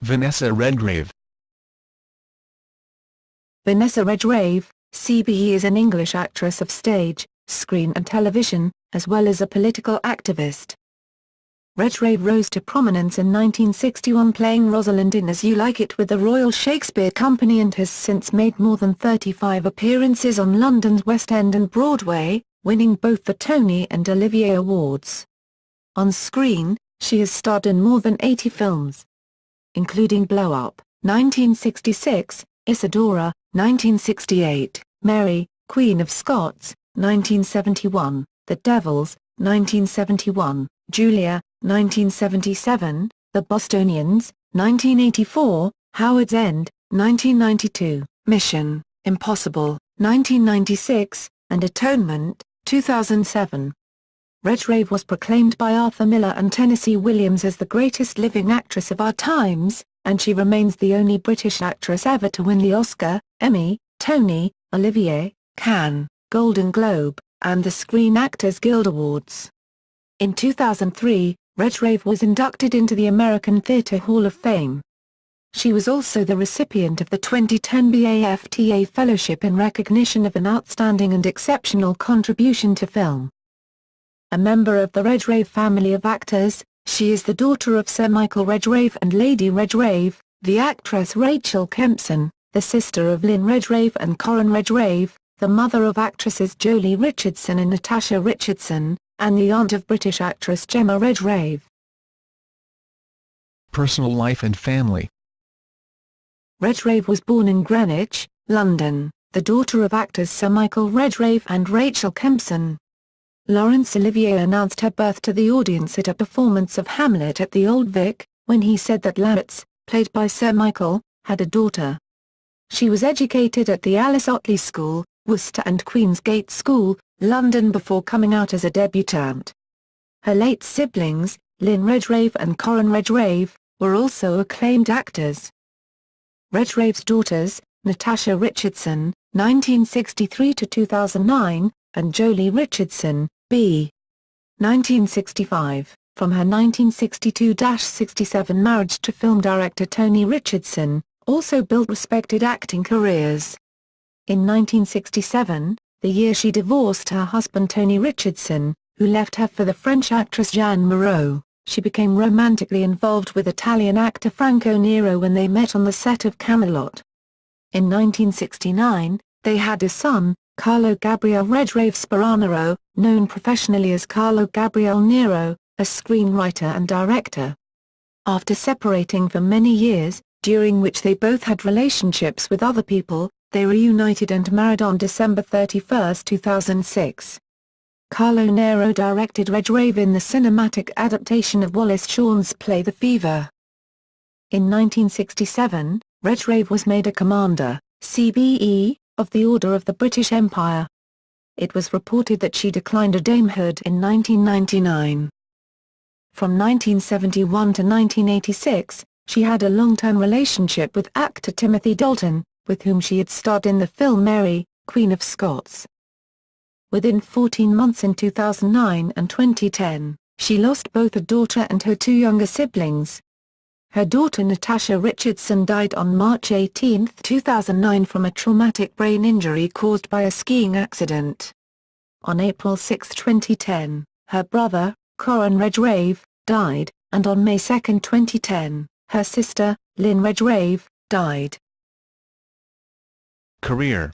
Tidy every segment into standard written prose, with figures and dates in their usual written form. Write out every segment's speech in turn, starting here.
Vanessa Redgrave. Vanessa Redgrave, CBE, is an English actress of stage, screen and television, as well as a political activist. Redgrave rose to prominence in 1961 playing Rosalind in As You Like It with the Royal Shakespeare Company and has since made more than 35 appearances on London's West End and Broadway, winning both the Tony and Olivier Awards. On screen, she has starred in more than 80 films, including Blow Up, 1966, Isadora, 1968, Mary, Queen of Scots, 1971, The Devils, 1971, Julia, 1977, The Bostonians, 1984, Howard's End, 1992, Mission Impossible, 1996, and Atonement, 2007. Redgrave was proclaimed by Arthur Miller and Tennessee Williams as the greatest living actress of our times, and she remains the only British actress ever to win the Oscar, Emmy, Tony, Olivier, Cannes, Golden Globe, and the Screen Actors Guild Awards. In 2003, Redgrave was inducted into the American Theatre Hall of Fame. She was also the recipient of the 2010 BAFTA Fellowship in recognition of an outstanding and exceptional contribution to film. A member of the Redgrave family of actors, she is the daughter of Sir Michael Redgrave and Lady Redgrave, the actress Rachel Kempson, the sister of Lynn Redgrave and Corin Redgrave, the mother of actresses Jolie Richardson and Natasha Richardson, and the aunt of British actress Gemma Redgrave. Personal life and family. Redgrave was born in Greenwich, London, the daughter of actors Sir Michael Redgrave and Rachel Kempson. Laurence Olivier announced her birth to the audience at a performance of Hamlet at the Old Vic, when he said that Laurence, played by Sir Michael, had a daughter. She was educated at the Alice Otley School, Worcester and Queensgate School, London before coming out as a debutante. Her late siblings, Lynn Redgrave and Corin Redgrave, were also acclaimed actors. Redgrave's daughters, Natasha Richardson, 1963–2009, and Jolie Richardson, b. 1965, from her 1962–67 marriage to film director Tony Richardson, also built respected acting careers. In 1967, the year she divorced her husband Tony Richardson, who left her for the French actress Jeanne Moreau, she became romantically involved with Italian actor Franco Nero when they met on the set of Camelot. In 1969, they had a son, Carlo Gabriele Redgrave Sparanaro, known professionally as Carlo Gabriele Nero, a screenwriter and director. After separating for many years, during which they both had relationships with other people, they reunited and married on December 31, 2006. Carlo Nero directed Redgrave in the cinematic adaptation of Wallace Shawn's play The Fever. In 1967, Redgrave was made a Commander, CBE, of the Order of the British Empire. It was reported that she declined a damehood in 1999. From 1971 to 1986, she had a long-term relationship with actor Timothy Dalton, with whom she had starred in the film Mary, Queen of Scots. Within 14 months in 2009 and 2010, she lost both a daughter and her two younger siblings. Her daughter Natasha Richardson died on March 18, 2009 from a traumatic brain injury caused by a skiing accident. On April 6, 2010, her brother, Corin Redgrave, died, and on May 2, 2010, her sister, Lynn Redgrave, died. Career.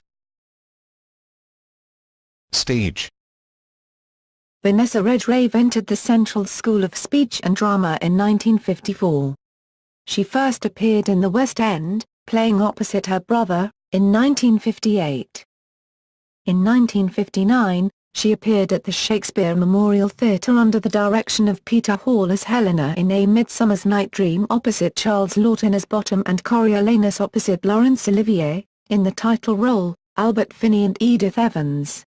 Stage. Vanessa Redgrave entered the Central School of Speech and Drama in 1954. She first appeared in the West End, playing opposite her brother, in 1958. In 1959, she appeared at the Shakespeare Memorial Theatre under the direction of Peter Hall as Helena in A Midsummer's Night Dream opposite Charles Laughton as Bottom and Coriolanus opposite Laurence Olivier, in the title role, Albert Finney and Edith Evans.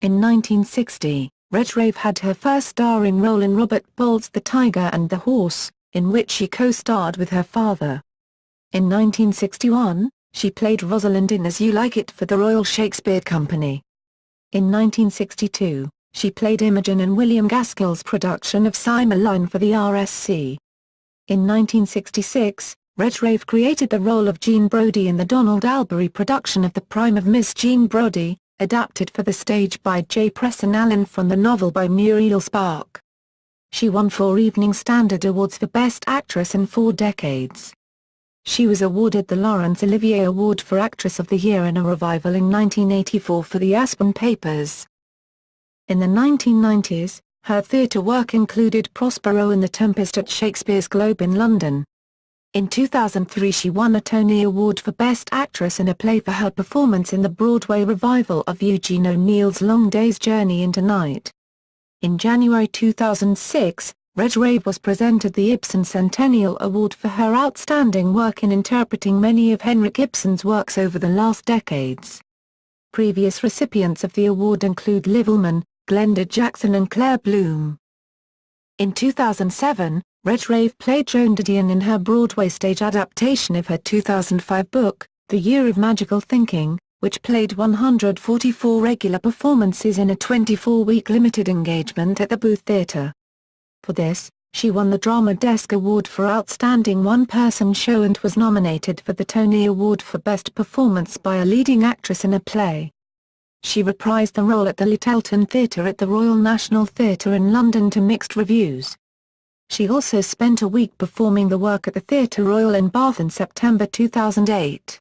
In 1960, Redgrave had her first starring role in Robert Bolt's The Tiger and the Horse, in which she co-starred with her father. In 1961, she played Rosalind in As You Like It for the Royal Shakespeare Company. In 1962, she played Imogen in William Gaskell's production of Cymbeline for the RSC. In 1966, Redgrave created the role of Jean Brodie in the Donald Albury production of The Prime of Miss Jean Brodie, adapted for the stage by J. Preston Allen from the novel by Muriel Spark. She won 4 Evening Standard Awards for Best Actress in 4 decades. She was awarded the Laurence Olivier Award for Actress of the Year in a revival in 1984 for The Aspen Papers. In the 1990s, her theatre work included Prospero in The Tempest at Shakespeare's Globe in London. In 2003 she won a Tony Award for Best Actress in a Play for her performance in the Broadway revival of Eugene O'Neill's Long Day's Journey into Night. In January 2006, Redgrave was presented the Ibsen Centennial Award for her outstanding work in interpreting many of Henrik Ibsen's works over the last decades. Previous recipients of the award include Liv Ullmann, Glenda Jackson and Claire Bloom. In 2007, Redgrave played Joan Didion in her Broadway stage adaptation of her 2005 book, The Year of Magical Thinking, which played 144 regular performances in a 24-week limited engagement at the Booth Theatre. For this, she won the Drama Desk Award for Outstanding One-Person Show and was nominated for the Tony Award for Best Performance by a Leading Actress in a Play. She reprised the role at the Lyttelton Theatre at the Royal National Theatre in London to mixed reviews. She also spent a week performing the work at the Theatre Royal in Bath in September 2008.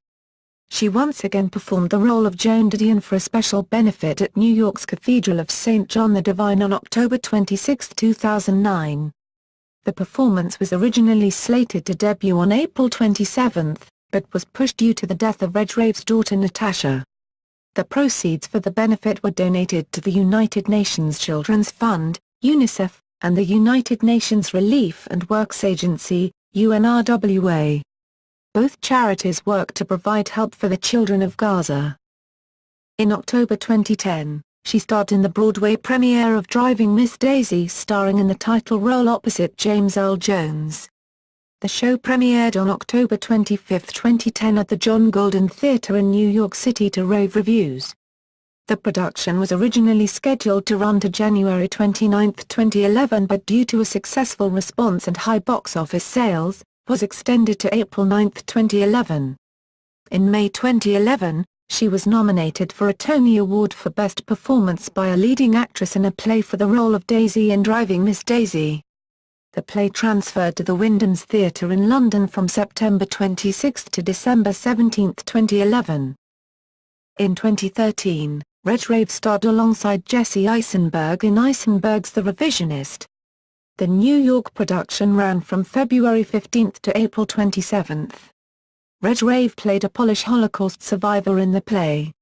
She once again performed the role of Joan Didion for a special benefit at New York's Cathedral of St. John the Divine on October 26, 2009. The performance was originally slated to debut on April 27, but was pushed due to the death of Redgrave's daughter Natasha. The proceeds for the benefit were donated to the United Nations Children's Fund, UNICEF, and the United Nations Relief and Works Agency, UNRWA. Both charities work to provide help for the children of Gaza. In October 2010, she starred in the Broadway premiere of Driving Miss Daisy, starring in the title role opposite James Earl Jones. The show premiered on October 25, 2010 at the John Golden Theatre in New York City to rave reviews. The production was originally scheduled to run to January 29, 2011 but due to a successful response and high box office sales, was extended to April 9, 2011. In May 2011, she was nominated for a Tony Award for Best Performance by a Leading Actress in a Play for the role of Daisy in Driving Miss Daisy. The play transferred to the Wyndham's Theatre in London from September 26 to December 17, 2011. In 2013, Redgrave starred alongside Jesse Eisenberg in Eisenberg's The Revisionist. The New York production ran from February 15 to April 27. Redgrave played a Polish Holocaust survivor in the play.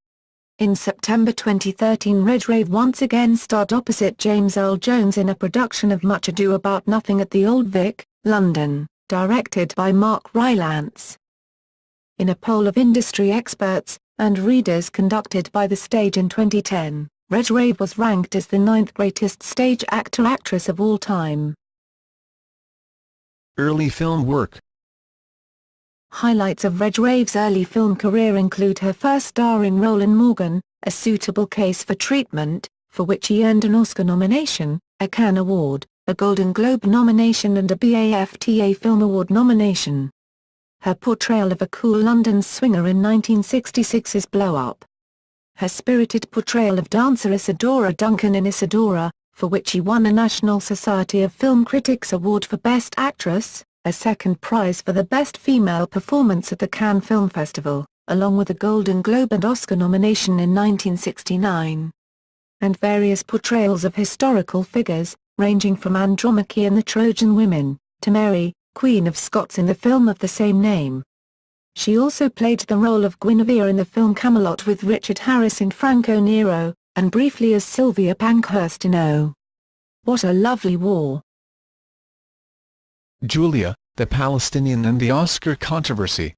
In September 2013 Redgrave once again starred opposite James Earl Jones in a production of Much Ado About Nothing at the Old Vic, London, directed by Mark Rylance. In a poll of industry experts and readers conducted by The Stage in 2010, Redgrave was ranked as the 9th greatest stage actor-actress of all time. Early film work. Highlights of Redgrave's early film career include her first starring role in Morgan, A Suitable Case for Treatment, for which she earned an Oscar nomination, a Cannes Award, a Golden Globe nomination and a BAFTA Film Award nomination. Her portrayal of a cool London swinger in 1966's Blow Up. Her spirited portrayal of dancer Isadora Duncan in Isadora, for which she won a National Society of Film Critics Award for Best Actress, a second prize for the Best Female Performance at the Cannes Film Festival, along with a Golden Globe and Oscar nomination in 1969. And various portrayals of historical figures, ranging from Andromache in The Trojan Women, to Mary, Queen of Scots in the film of the same name. She also played the role of Guinevere in the film Camelot with Richard Harris in Franco Nero, and briefly as Sylvia Pankhurst in Oh, What a Lovely War. Julia, the Palestinian and the Oscar controversy.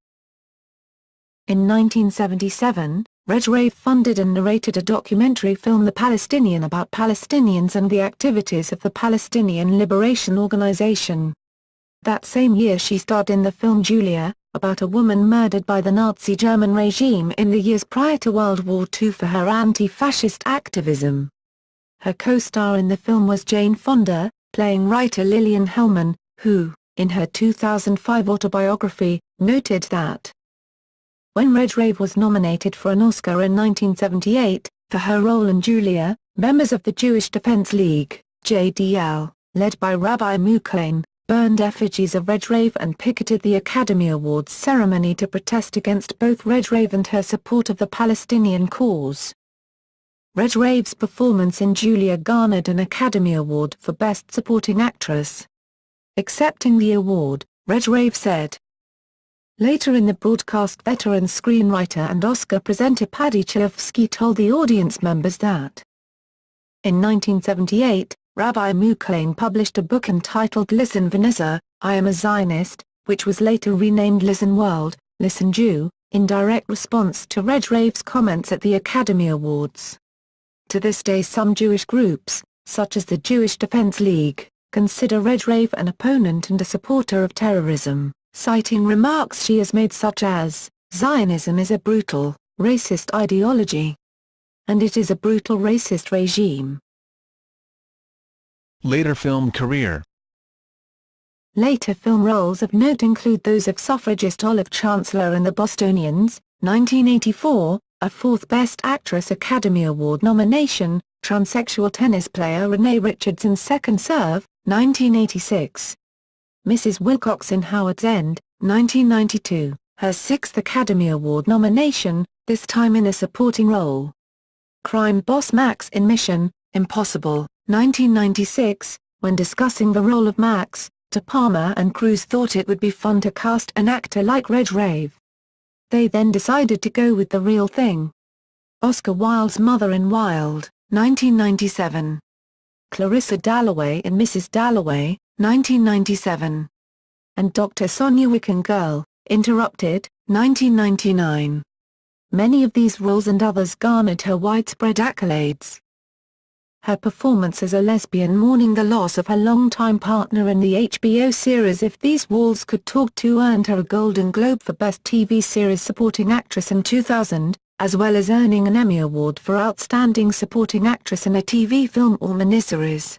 In 1977, Redgrave funded and narrated a documentary film The Palestinian about Palestinians and the activities of the Palestinian Liberation Organization. That same year she starred in the film Julia, about a woman murdered by the Nazi German regime in the years prior to World War II for her anti-fascist activism. Her co-star in the film was Jane Fonda, playing writer Lillian Hellman, who, in her 2005 autobiography, noted that when Redgrave was nominated for an Oscar in 1978, for her role in Julia, members of the Jewish Defense League, JDL, led by Rabbi Muklain, burned effigies of Redgrave and picketed the Academy Awards ceremony to protest against both Redgrave and her support of the Palestinian cause. Redgrave's performance in Julia garnered an Academy Award for Best Supporting Actress. Accepting the award, Redgrave said, later in the broadcast, veteran screenwriter and Oscar presenter Paddy Chayefsky told the audience members that in 1978, Rabbi Muklain published a book entitled Listen Vanessa, I Am a Zionist, which was later renamed Listen World, Listen Jew, in direct response to Redgrave's comments at the Academy Awards. To this day some Jewish groups, such as the Jewish Defense League, consider Redgrave an opponent and a supporter of terrorism, citing remarks she has made such as, Zionism is a brutal, racist ideology. And it is a brutal racist regime. Later film career. Later film roles of note include those of suffragist Olive Chancellor in The Bostonians, 1984, a fourth Best Actress Academy Award nomination, transsexual tennis player Renee Richardson's Second Serve, 1986. Mrs. Wilcox in Howard's End, 1992, her sixth Academy Award nomination, this time in a supporting role. Crime boss Max in Mission Impossible, 1996, when discussing the role of Max, De Palma and Cruise thought it would be fun to cast an actor like Redgrave. They then decided to go with the real thing. Oscar Wilde's mother in Wilde, 1997. Clarissa Dalloway in Mrs. Dalloway, 1997. And Dr. Sonia Wick in Girl, Interrupted, 1999. Many of these roles and others garnered her widespread accolades. Her performance as a lesbian mourning the loss of her longtime partner in the HBO series If These Walls Could Talk To earned her a Golden Globe for Best TV Series Supporting Actress in 2000, as well as earning an Emmy Award for Outstanding Supporting Actress in a TV film or miniseries.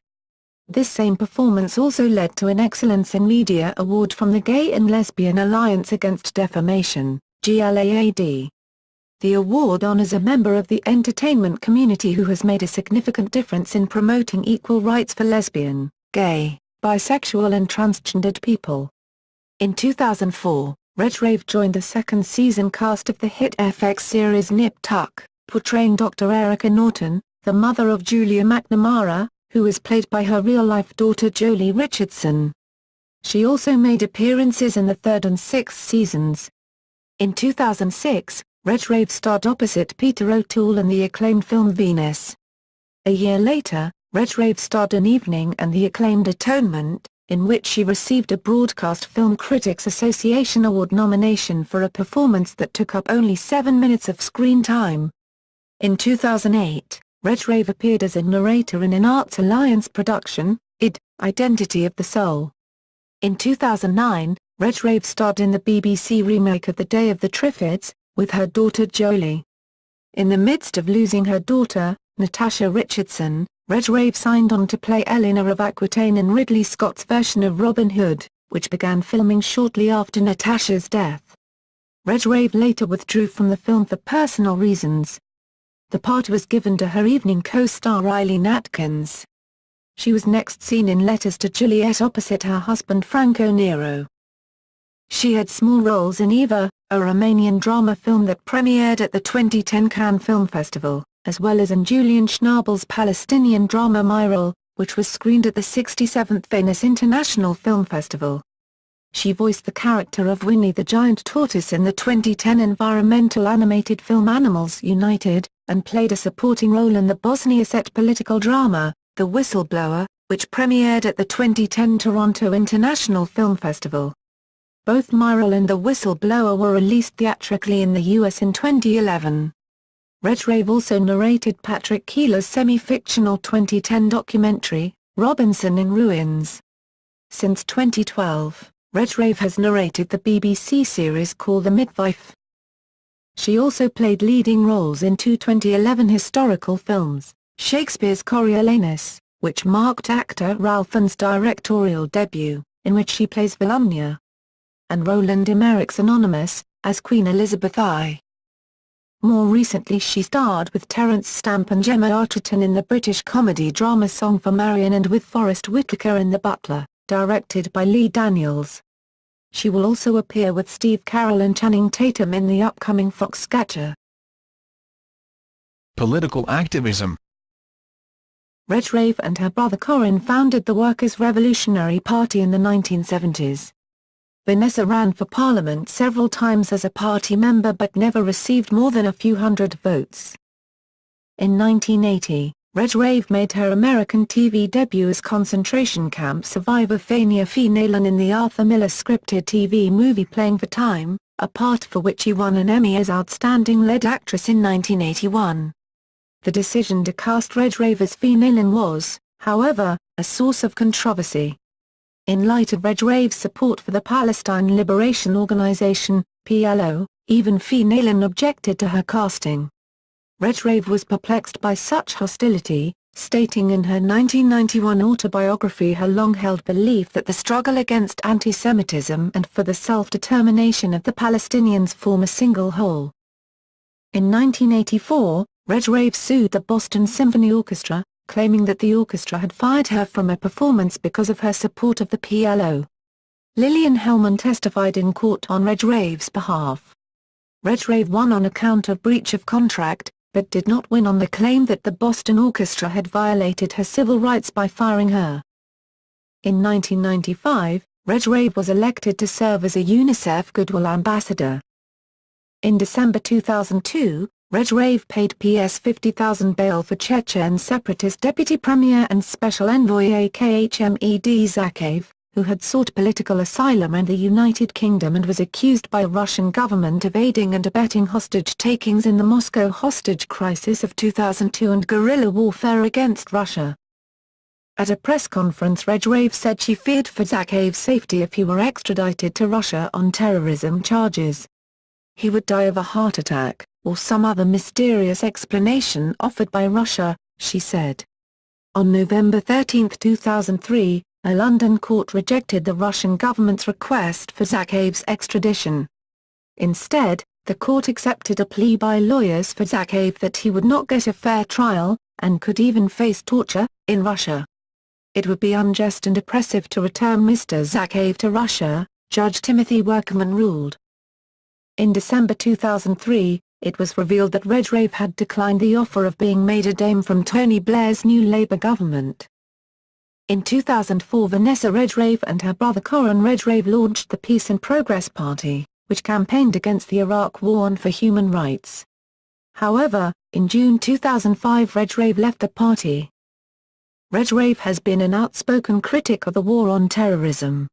This same performance also led to an Excellence in Media Award from the Gay and Lesbian Alliance Against Defamation, GLAAD. The award honors a member of the entertainment community who has made a significant difference in promoting equal rights for lesbian, gay, bisexual and transgendered people. In 2004, Redgrave joined the second season cast of the hit FX series Nip Tuck, portraying Dr. Erica Norton, the mother of Julia McNamara, who is played by her real-life daughter Jolie Richardson. She also made appearances in the third and sixth seasons. In 2006, Redgrave starred opposite Peter O'Toole in the acclaimed film Venus. A year later, Redgrave starred in Evening and the acclaimed Atonement, in which she received a Broadcast Film Critics Association Award nomination for a performance that took up only 7 minutes of screen time. In 2008, Redgrave appeared as a narrator in an Arts Alliance production, Identity of the Soul. In 2009, Redgrave starred in the BBC remake of The Day of the Triffids, with her daughter Jolie. In the midst of losing her daughter, Natasha Richardson, Redgrave signed on to play Eleanor of Aquitaine in Ridley Scott's version of Robin Hood, which began filming shortly after Natasha's death. Redgrave later withdrew from the film for personal reasons. The part was given to her evening co-star Eileen Atkins. She was next seen in Letters to Juliet opposite her husband Franco Nero. She had small roles in Eva, a Romanian drama film that premiered at the 2010 Cannes Film Festival, as well as in Julian Schnabel's Palestinian drama Myril, which was screened at the 67th Venice International Film Festival. She voiced the character of Winnie the Giant Tortoise in the 2010 environmental animated film Animals United, and played a supporting role in the Bosnia set political drama, The Whistleblower, which premiered at the 2010 Toronto International Film Festival. Both Myril and The Whistleblower were released theatrically in the US in 2011. Redgrave also narrated Patrick Keeler's semi-fictional 2010 documentary, Robinson in Ruins. Since 2012, Redgrave has narrated the BBC series called The Midwife. She also played leading roles in two 2011 historical films, Shakespeare's Coriolanus, which marked actor Ralph Fiennes' directorial debut, in which she plays Volumnia, and Roland Emmerich's Anonymous, as Queen Elizabeth I. More recently she starred with Terence Stamp and Gemma Arterton in the British comedy drama Song for Marion and with Forest Whitaker in The Butler, directed by Lee Daniels. She will also appear with Steve Carell and Channing Tatum in the upcoming Foxcatcher. Political activism. Redgrave and her brother Corin founded the Workers' Revolutionary Party in the 1970s. Vanessa ran for Parliament several times as a party member but never received more than a few hundred votes. In 1980, Redgrave made her American TV debut as concentration camp survivor Fania Fenelon in the Arthur Miller scripted TV movie Playing for Time, a part for which she won an Emmy as Outstanding Lead Actress in 1981. The decision to cast Redgrave as Fenelon was, however, a source of controversy. In light of Redgrave's support for the Palestine Liberation Organization, PLO, even Fenelon objected to her casting. Redgrave was perplexed by such hostility, stating in her 1991 autobiography her long-held belief that the struggle against anti-Semitism and for the self-determination of the Palestinians form a single whole. In 1984, Redgrave sued the Boston Symphony Orchestra, claiming that the orchestra had fired her from a performance because of her support of the PLO. Lillian Hellman testified in court on Redgrave's behalf. Redgrave won on account of breach of contract, but did not win on the claim that the Boston Orchestra had violated her civil rights by firing her. In 1995, Redgrave was elected to serve as a UNICEF Goodwill Ambassador. In December 2002, Redgrave paid Ps $50,000 bail for Chechen separatist Deputy Premier and Special Envoy Akhmed Zakhaev, who had sought political asylum in the United Kingdom and was accused by the Russian government of aiding and abetting hostage-takings in the Moscow hostage crisis of 2002 and guerrilla warfare against Russia. At a press conference Redgrave said she feared for Zakhaev's safety if he were extradited to Russia on terrorism charges. He would die of a heart attack, or some other mysterious explanation offered by Russia, she said. On November 13, 2003, a London court rejected the Russian government's request for Zakhaev's extradition. Instead, the court accepted a plea by lawyers for Zakhaev that he would not get a fair trial, and could even face torture, in Russia. It would be unjust and oppressive to return Mr. Zakhaev to Russia, Judge Timothy Workman ruled. In December 2003, it was revealed that Redgrave had declined the offer of being made a dame from Tony Blair's new Labour government. In 2004 Vanessa Redgrave and her brother Corin Redgrave launched the Peace and Progress Party, which campaigned against the Iraq War and for human rights. However, in June 2005 Redgrave left the party. Redgrave has been an outspoken critic of the war on terrorism.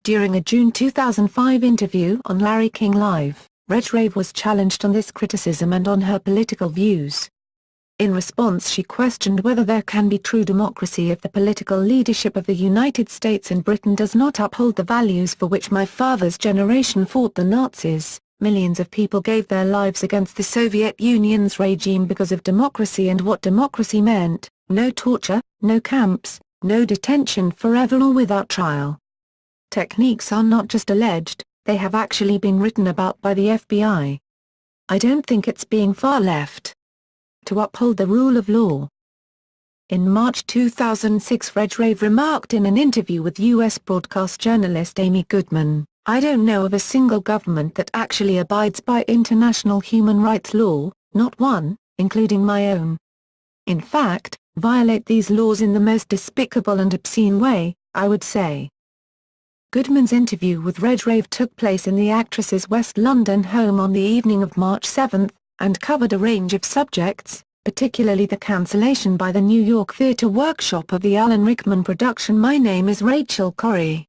During a June 2005 interview on Larry King Live, Redgrave was challenged on this criticism and on her political views. In response she questioned whether there can be true democracy if the political leadership of the United States and Britain does not uphold the values for which my father's generation fought the Nazis. Millions of people gave their lives against the Soviet Union's regime because of democracy and what democracy meant: no torture, no camps, no detention forever or without trial. Techniques are not just alleged, they have actually been written about by the FBI. I don't think it's being far left to uphold the rule of law. In March 2006 Redgrave remarked in an interview with U.S. broadcast journalist Amy Goodman, "I don't know of a single government that actually abides by international human rights law, not one, including my own. In fact, violate these laws in the most despicable and obscene way, I would say." Goodman's interview with Redgrave took place in the actress's West London home on the evening of March 7, and covered a range of subjects, particularly the cancellation by the New York Theatre Workshop of the Alan Rickman production My Name is Rachel Corrie.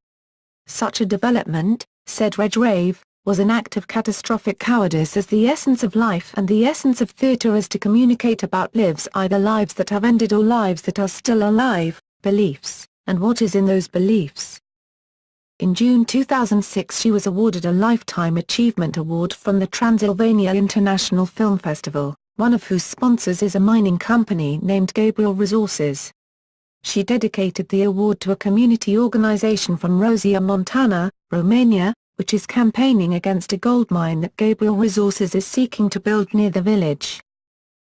"Such a development," said Redgrave, "was an act of catastrophic cowardice, as the essence of life and the essence of theatre is to communicate about lives, either lives that have ended or lives that are still alive, beliefs, and what is in those beliefs." In June 2006 she was awarded a Lifetime Achievement Award from the Transylvania International Film Festival, one of whose sponsors is a mining company named Gabriel Resources. she dedicated the award to a community organization from Rosia, Montana, Romania, which is campaigning against a gold mine that Gabriel Resources is seeking to build near the village.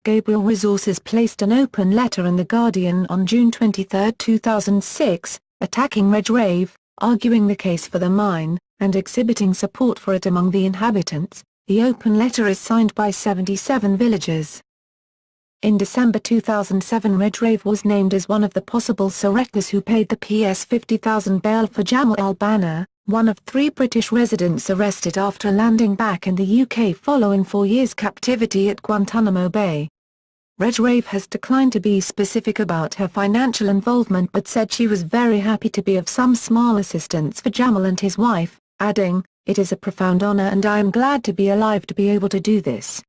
Gabriel Resources placed an open letter in The Guardian on June 23, 2006, attacking Redgrave, arguing the case for the mine, and exhibiting support for it among the inhabitants. The open letter is signed by 77 villagers. In December 2007, Redgrave was named as one of the possible suretas who paid the PS $50,000 bail for Jamal al-Banna, one of 3 British residents arrested after landing back in the UK following 4 years' captivity at Guantanamo Bay. Redgrave has declined to be specific about her financial involvement but said she was very happy to be of some small assistance for Jamal and his wife, adding, "It is a profound honor and I am glad to be alive to be able to do this."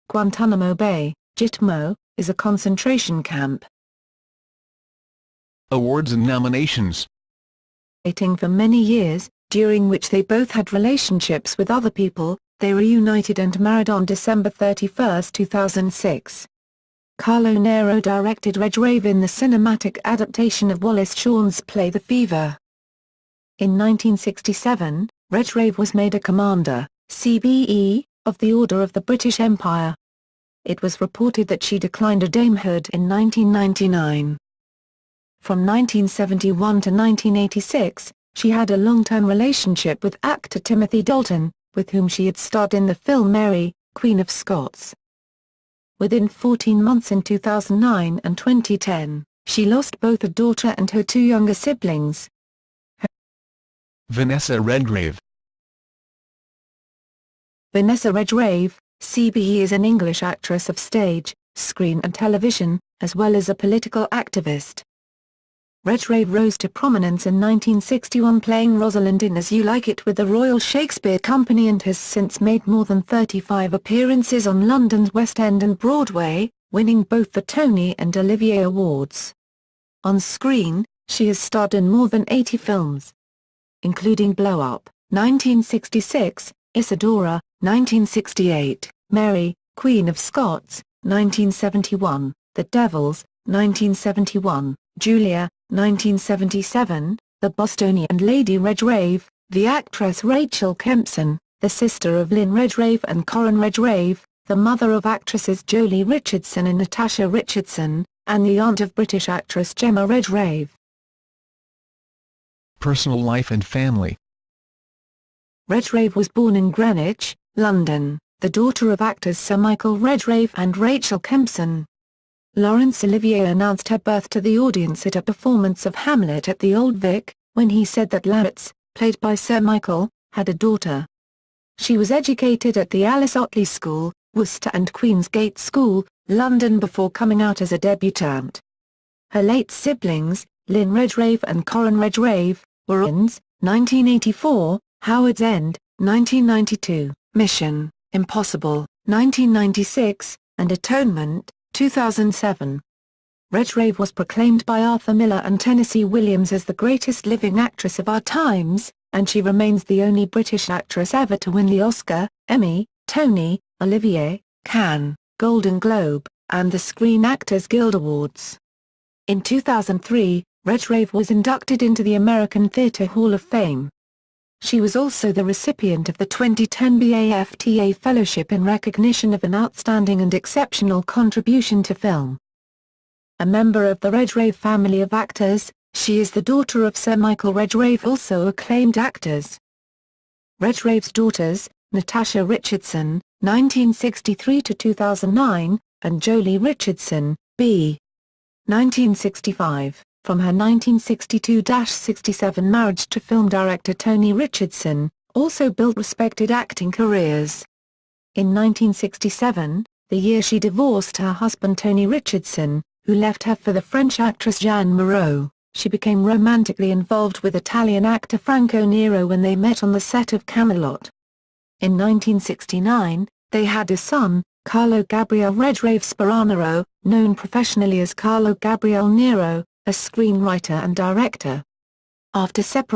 Guantanamo Bay, Gitmo, is a concentration camp. Awards and nominations. Dating for many years, during which they both had relationships with other people, they reunited and married on December 31, 2006. Carlo Nero directed Redgrave in the cinematic adaptation of Wallace Shawn's play The Fever. In 1967, Redgrave was made a Commander, CBE, of the Order of the British Empire. It was reported that she declined a damehood in 1999. From 1971 to 1986, she had a long-term relationship with actor Timothy Dalton, with whom she had starred in the film Mary, Queen of Scots. Within 14 months in 2009 and 2010, she lost both a daughter and her 2 younger siblings. Vanessa Redgrave. Vanessa Redgrave, CBE, is an English actress of stage, screen and television, as well as a political activist. Redgrave rose to prominence in 1961 playing Rosalind in As You Like It with the Royal Shakespeare Company and has since made more than 35 appearances on London's West End and Broadway, winning both the Tony and Olivier Awards. On screen, she has starred in more than 80 films, including Blow Up, 1966, Isadora, 1968, Mary, Queen of Scots, 1971, The Devils, 1971, Julia, 1977, The Bostonian Lady Redgrave, the actress Rachel Kempson, the sister of Lynn Redgrave and Corin Redgrave, the mother of actresses Jolie Richardson and Natasha Richardson, and the aunt of British actress Gemma Redgrave. Personal life and family. Redgrave was born in Greenwich, London, the daughter of actors Sir Michael Redgrave and Rachel Kempson. Laurence Olivier announced her birth to the audience at a performance of Hamlet at the Old Vic, when he said that Laurence, played by Sir Michael, had a daughter. She was educated at the Alice Otley School, Worcester and Queensgate School, London before coming out as a debutante. Her late siblings, Lynn Redgrave and Corin Redgrave, were twins, 1984, Howard's End, 1992, Mission Impossible, 1996, and Atonement, 2007. Redgrave was proclaimed by Arthur Miller and Tennessee Williams as the greatest living actress of our times, and she remains the only British actress ever to win the Oscar, Emmy, Tony, Olivier, Cannes, Golden Globe, and the Screen Actors Guild Awards. In 2003, Redgrave was inducted into the American Theatre Hall of Fame. She was also the recipient of the 2010 BAFTA Fellowship in recognition of an outstanding and exceptional contribution to film. A member of the Redgrave family of actors, she is the daughter of Sir Michael Redgrave, also acclaimed actors. Redgrave's daughters, Natasha Richardson, 1963–2009, and Jolie Richardson, b. 1965. From her 1962–67 marriage to film director Tony Richardson, also built respected acting careers. In 1967, the year she divorced her husband Tony Richardson, who left her for the French actress Jeanne Moreau, she became romantically involved with Italian actor Franco Nero when they met on the set of Camelot. In 1969, they had a son, Carlo Gabriele Redgrave Speranaro, known professionally as Carlo Gabriele Nero, a screenwriter and director. After separating